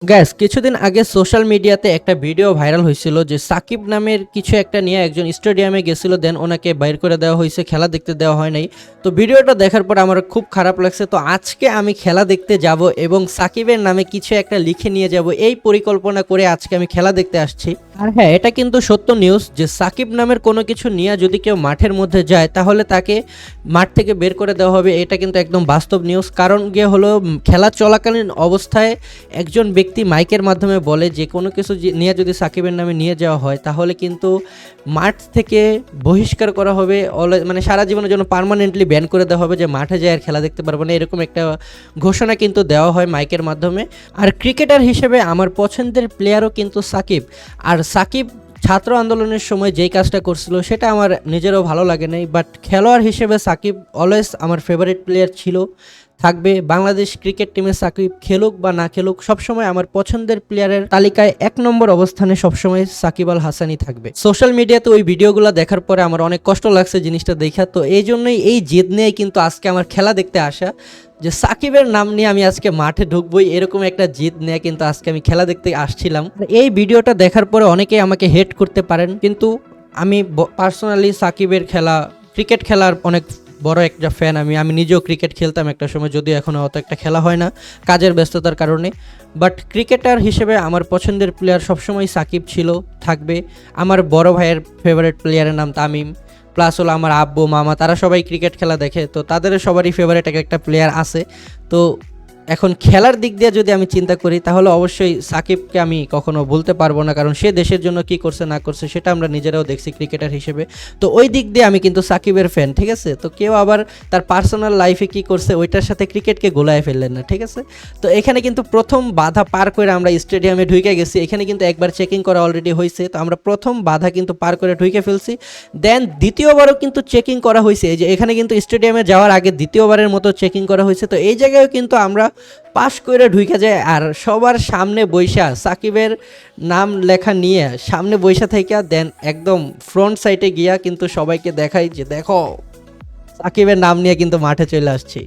Gas কিছুদিন আগে social মিডিয়াতে একটা ভিডিও ভাইরাল হয়েছিল যে সাকিব নামের কিছু একটা নিয়ে একজন স্টেডিয়ামে গেছিল, দেন ওনাকে বাইর করে দেওয়া হয়েছে, খেলা দেখতে দেওয়া হয় নাই। তো ভিডিওটা দেখার পর আমার খুব খারাপ লাগছে। তো আজকে আমি খেলা দেখতে যাব এবং সাকিবের নামে কিছু একটা লিখে নিয়ে যাব, এই পরিকল্পনা করে আজকে আমি খেলা দেখতে আসছি। আর হ্যাঁ, এটা কিন্তু সত্য নিউজ যে সাকিব নামের কোনো কিছু নিয়ে যদি কেউ মাঠের মধ্যে যায় তাহলে তাকে মাঠ থেকে বের করে দেওয়া হবে। এটা কিন্তু একদম বাস্তব নিউজ। কারণ গিয়ে হলো খেলা চলাকালীন অবস্থায় একজন ব্যক্তি মাইকের মাধ্যমে বলে যে কোনো কিছু নিয়ে যদি সাকিবের নামে নিয়ে যাওয়া হয় তাহলে কিন্তু মাঠ থেকে বহিষ্কার করা হবে, মানে সারা জীবনের জন্য পার্মানেন্টলি ব্যান করে দেওয়া হবে, যে মাঠে যায় আর খেলা দেখতে পারবো না, এরকম একটা ঘোষণা কিন্তু দেওয়া হয় মাইকের মাধ্যমে। আর ক্রিকেটার হিসেবে আমার পছন্দের প্লেয়ারও কিন্তু সাকিব। আর সাকিব ছাত্র আন্দোলনের সময় যেই কাজটা করছিল সেটা আমার নিজেরও ভালো লাগে নাই, বাট খেলোয়াড় হিসেবে সাকিব অলওয়েজ আমার ফেভারিট প্লেয়ার ছিল, থাকবে। বাংলাদেশ ক্রিকেট টিমে সাকিব খেলুক বা না খেলুক, সবসময় আমার পছন্দের প্লেয়ারের তালিকায় 1 নম্বর অবস্থানে সবসময় সাকিব আল হাসানই থাকবে। সোশ্যাল মিডিয়াতে ওই ভিডিওগুলো দেখার পরে আমার অনেক কষ্ট লাগছে জিনিসটা দেখা। তো এই জন্যই এই জেদ নিয়ে কিন্তু আজকে আমার খেলা দেখতে আসা, যে সাকিবের নাম নিয়ে আমি আজকে মাঠে ঢুকবই, এরকম একটা জিদ নিয়ে কিন্তু আজকে আমি খেলা দেখতে আসছিলাম। এই ভিডিওটা দেখার পরে অনেকেই আমাকে হেট করতে পারেন, কিন্তু আমি পার্সোনালি সাকিবের খেলা, ক্রিকেট খেলার অনেক বড় একটা ফ্যান। আমি নিজেও ক্রিকেট খেলতাম একটা সময়, যদিও এখন অত একটা খেলা হয় না কাজের ব্যস্ততার কারণে। বাট ক্রিকেটার হিসেবে আমার পছন্দের প্লেয়ার সবসময় সাকিব ছিল, থাকবে। আমার বড় ভাইয়ের ফেভারিট প্লেয়ারের নাম তামিম, প্লাস হলো আমার আব্বু মামা, তারা সবাই ক্রিকেট খেলা দেখে, তো তাদের সবারই ফেভারিট একটা প্লেয়ার আছে। তো এখন খেলার দিক দিয়ে যদি আমি চিন্তা করি তাহলে অবশ্যই সাকিবকে আমি কখনো ভুলতে পারবো না, কারণ সে দেশের জন্য কি করছে না করছে সেটা আমরা নিজেরাও দেখছি ক্রিকেটার হিসেবে। তো ওই দিক দিয়ে আমি কিন্তু সাকিবের ফ্যান, ঠিক আছে। তো কেউ আবার তার পার্সোনাল লাইফে কি করছে ওইটার সাথে ক্রিকেটকে গোলায় ফেললেন না, ঠিক আছে। তো এখানে কিন্তু প্রথম বাধা পার করে আমরা স্টেডিয়ামে ঢুকে গেছি। এখানে কিন্তু একবার চেকিং করা অলরেডি হয়েছে, তো আমরা প্রথম বাধা কিন্তু পার করে ঢুকে ফেলছি। দেন দ্বিতীয়বারও কিন্তু চেকিং করা হয়েছে, এই যে এখানে কিন্তু স্টেডিয়ামে যাওয়ার আগে দ্বিতীয়বারের মতো চেকিং করা হয়েছে। তো এই জায়গায় কিন্তু আমরা পাশ করে ঢুকে যায়, আর সবার সামনে বৈশা সাকিবের নাম লেখা নিয়ে সামনে বৈশা থেকে দেন একদম ফ্রন্ট সাইডে গিয়া কিন্তু সবাইকে দেখাই যে দেখো সাকিবের নাম নিয়ে কিন্তু মাঠে চলে আসছি।